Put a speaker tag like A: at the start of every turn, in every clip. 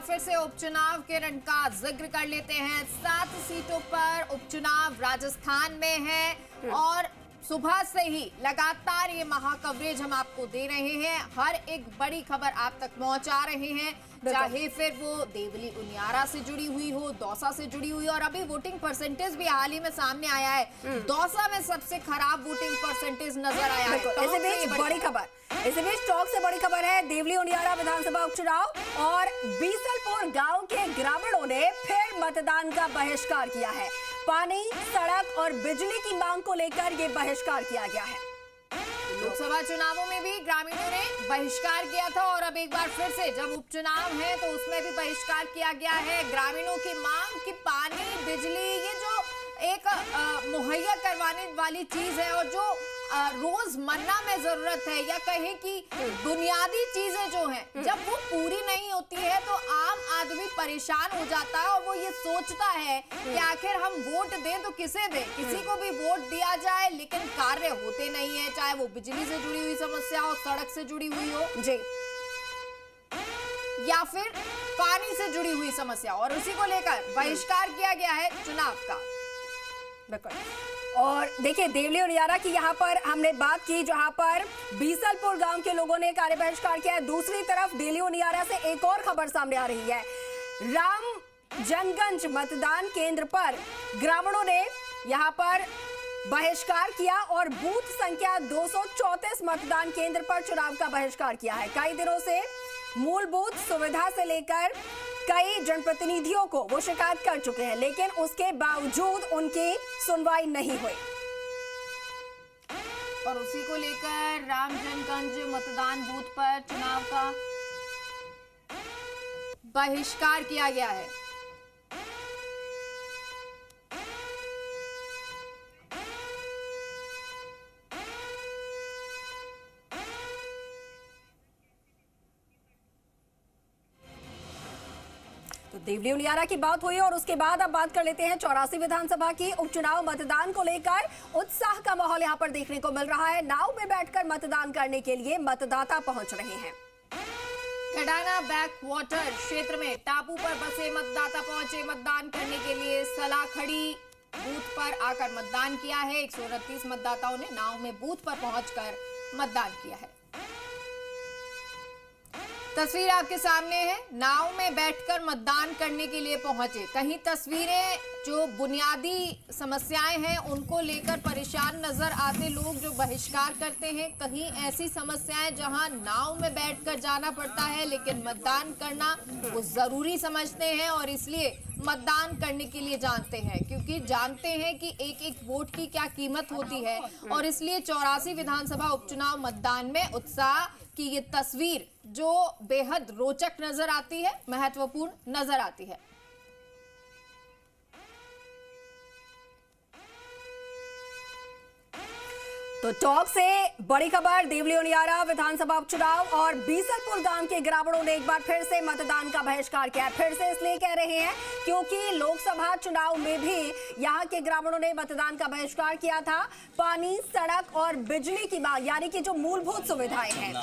A: फिर से उपचुनाव के रण का जिक्र कर लेते हैं। 7 सीटों पर उपचुनाव राजस्थान में है और सुबह से ही लगातार ये महाकवरेज हम आपको दे रहे हैं। हर एक बड़ी खबर आप तक पहुंचा रहे हैं, चाहे फिर वो देवली उनियारा से जुड़ी हुई हो, दौसा से जुड़ी हुई हो। और अभी वोटिंग परसेंटेज भी हाल ही में सामने आया है। दौसा में सबसे खराब वोटिंग परसेंटेज नजर आया है।
B: इसी बीच बड़ी खबर, इसी बीच टॉक से बड़ी खबर है देवली उनियारा विधानसभा उपचुनाव और बीसलपुर गांव के ग्रामीणों ने फिर मतदान का बहिष्कार किया है। पानी, सड़क और बिजली की मांग को लेकर ये बहिष्कार किया गया है।
A: लोकसभा चुनावों में भी ग्रामीणों ने बहिष्कार किया था और अब एक बार फिर से जब उपचुनाव है तो उसमें भी बहिष्कार किया गया है। ग्रामीणों की मांग कि पानी, बिजली, ये जो एक मुहैया करवाने वाली चीज है और जो रोजमर्रा में जरूरत है या कहें कि बुनियादी चीजें जो हैं, जब वो पूरी नहीं होती है तो आम आदमी परेशान हो जाता है और वो ये सोचता है कि आखिर हम वोट दें तो किसे दें, किसी को भी वोट दिया जाए लेकिन कार्य होते नहीं है, चाहे वो बिजली से जुड़ी हुई समस्या हो, सड़क से जुड़ी हुई हो जी, या फिर पानी से जुड़ी हुई समस्या। और उसी को लेकर बहिष्कार किया गया है चुनाव का।
B: और देखिए देवली उनियारा की यहाँ पर हमने बात की, जहाँ पर बीसलपुर गांव के लोगों ने कार्य बहिष्कार किया है। दूसरी तरफ देवली उनियारा से एक और खबर सामने आ रही है। राम जनगंज मतदान केंद्र पर ग्रामीणों ने यहाँ पर बहिष्कार किया और बूथ संख्या 234 मतदान केंद्र पर चुनाव का बहिष्कार किया है। कई दिनों से मूलभूत सुविधा से लेकर कई जनप्रतिनिधियों को वो शिकायत कर चुके हैं, लेकिन उसके बावजूद उनकी सुनवाई नहीं हुई।
A: और उसी को लेकर रामजनगंज मतदान बूथ पर चुनाव का बहिष्कार किया गया है।
B: तो देवली उनियारा की बात हुई और उसके बाद अब बात कर लेते हैं 84 विधानसभा की उपचुनाव मतदान को लेकर उत्साह का माहौल यहां पर देखने को मिल रहा है। नाव में बैठकर मतदान करने के लिए मतदाता पहुंच रहे हैं।
A: कडाना बैकवाटर क्षेत्र में टापू पर बसे मतदाता पहुंचे मतदान करने के लिए। सलाखड़ी बूथ पर आकर मतदान किया है। 129 मतदाताओं ने नाव में बूथ पर पहुंचकर मतदान किया है। तस्वीर आपके सामने है, नाव में बैठकर मतदान करने के लिए पहुंचे। कहीं तस्वीरें जो बुनियादी समस्याएं हैं उनको लेकर परेशान नजर आते लोग जो बहिष्कार करते हैं, कहीं ऐसी समस्याएं जहां नाव में बैठकर जाना पड़ता है लेकिन मतदान करना वो जरूरी समझते हैं और इसलिए मतदान करने के लिए जानते हैं, क्योंकि जानते हैं कि एक एक वोट की क्या कीमत होती है। और इसलिए 84 विधानसभा उपचुनाव मतदान में उत्साह की ये तस्वीर जो बेहद रोचक नजर आती है, महत्वपूर्ण नजर आती है।
B: तो टॉप से बड़ी खबर, देवली उनियारा विधानसभा उपचुनाव और बीसलपुर गांव के ग्रामीणों ने एक बार फिर से मतदान का बहिष्कार किया है। फिर से इसलिए कह रहे हैं क्योंकि लोकसभा चुनाव में भी यहां के ग्रामीणों ने मतदान का बहिष्कार किया था। पानी, सड़क और बिजली की मांग, यानी कि जो मूलभूत सुविधाएं हैं,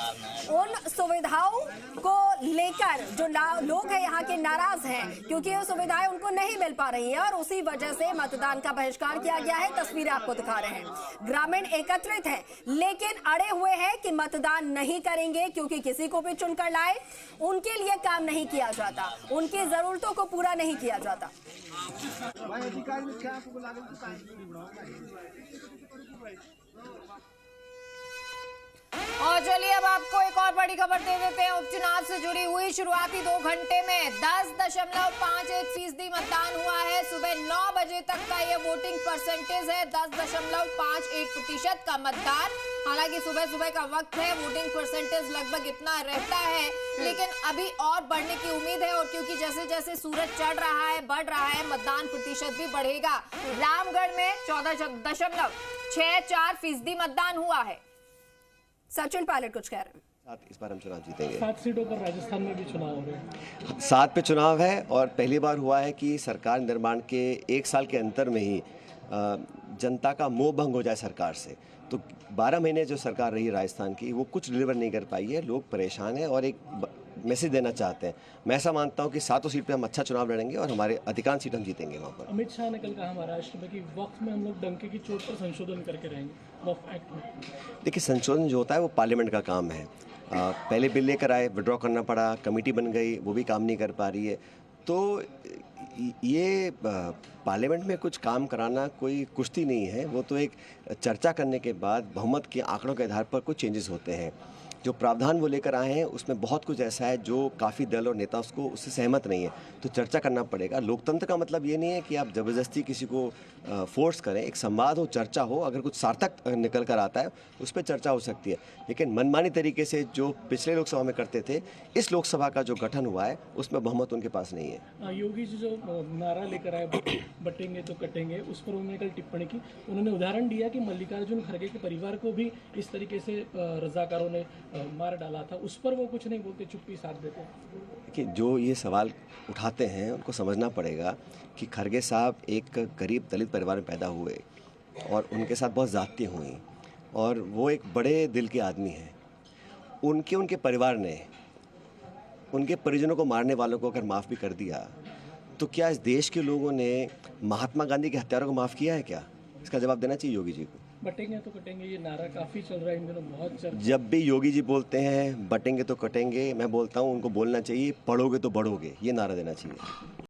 B: उन सुविधाओं को लेकर जो लोग हैं यहाँ के नाराज हैं क्योंकि वो सुविधाएं उनको नहीं मिल पा रही है और उसी वजह से मतदान का बहिष्कार किया गया है। तस्वीरें आपको दिखा रहे हैं। ग्रामीण एकत्रित है लेकिन अड़े हुए हैं कि मतदान नहीं करेंगे क्योंकि किसी को भी चुनकर लाए उनके लिए काम नहीं किया जाता, उनकी जरूरतों को पूरा नहीं किया जाता।
A: और चलिए अब आपको एक और बड़ी खबर दे देते हैं। उपचुनाव से जुड़ी हुई शुरुआती 2 घंटे में 10.51% मतदान हुआ है। सुबह 9 बजे तक का ये वोटिंग परसेंटेज है, 10.51% का मतदान। हालांकि सुबह सुबह का वक्त है, वोटिंग परसेंटेज लगभग इतना रहता है, लेकिन अभी और बढ़ने की उम्मीद है। और क्योंकि जैसे जैसे सूरज चढ़ रहा है, बढ़ रहा है, मतदान प्रतिशत भी बढ़ेगा। रामगढ़ में 14.64% मतदान हुआ है।
B: सचिन पायलट कुछ कह रहे हैं।
C: इस बार हम चुनाव जीतेंगे।
D: 7 सीटों पर राजस्थान में भी चुनाव हो रहे हैं।
C: 7 पे चुनाव है और पहली बार हुआ है कि सरकार निर्माण के 1 साल के अंतर में ही जनता का मोह भंग हो जाए सरकार से। तो 12 महीने जो सरकार रही राजस्थान की वो कुछ डिलीवर नहीं कर पाई है, लोग परेशान हैं और एक मैसेज देना चाहते हैं। मैं ऐसा मानता हूँ कि 7 सीट पे हम अच्छा चुनाव लड़ेंगे और हमारे अधिकांश सीट हम जीतेंगे वहाँ पर।
D: अमित शाह ने कल कहा महाराष्ट्र में कि वक्फ में हम लोग डंके की चोट पर संशोधन करके रहेंगे वक्फ एक्ट में।
C: देखिए, संशोधन जो होता है वो पार्लियामेंट का काम है। पहले बिल लेकर आए, विड्रॉ करना पड़ा, कमेटी बन गई, वो भी काम नहीं कर पा रही है। तो ये पार्लियामेंट में कुछ काम कराना कोई कुश्ती नहीं है, वो तो एक चर्चा करने के बाद बहुमत के आंकड़ों के आधार पर कुछ चेंजेस होते हैं। जो प्रावधान वो लेकर आए हैं उसमें बहुत कुछ ऐसा है जो काफ़ी दल और नेता उससे सहमत नहीं है, तो चर्चा करना पड़ेगा। लोकतंत्र का मतलब ये नहीं है कि आप ज़बरदस्ती किसी को फोर्स करें। एक संवाद हो, चर्चा हो, अगर कुछ सार्थक निकल कर आता है उस पर चर्चा हो सकती है। लेकिन मनमानी तरीके से जो पिछले लोकसभा में करते थे, इस लोकसभा का जो गठन हुआ है उसमें बहुमत उनके पास नहीं है।
D: योगी जी जो नारा लेकर आए बटेंगे तो कटेंगे, उस पर उन्होंने कल टिप्पणी की। उन्होंने उदाहरण दिया कि मल्लिकार्जुन खड़गे के परिवार को भी इस तरीके से रजाकारों ने मार डाला था, उस पर वो कुछ नहीं बोलते, चुप्पी साध देते।
C: देखिए, जो ये सवाल उठाते हैं उनको समझना पड़ेगा कि खड़गे साहब एक गरीब दलित परिवार में पैदा हुए और उनके साथ बहुत ज़्यादतियाँ हुई और वो एक बड़े दिल के आदमी हैं। उनके परिवार ने उनके परिजनों को मारने वालों को अगर माफ़ भी कर दिया, तो क्या इस देश के लोगों ने महात्मा गांधी के हत्यारों को माफ़ किया है क्या? इसका जवाब देना चाहिए योगी जी को।
D: बटेंगे तो कटेंगे, ये नारा काफ़ी चल रहा है इन दिनों, बहुत चल।
C: जब भी योगी जी बोलते हैं बटेंगे तो कटेंगे, मैं बोलता हूँ उनको बोलना चाहिए पढ़ोगे तो बढ़ोगे, ये नारा देना चाहिए।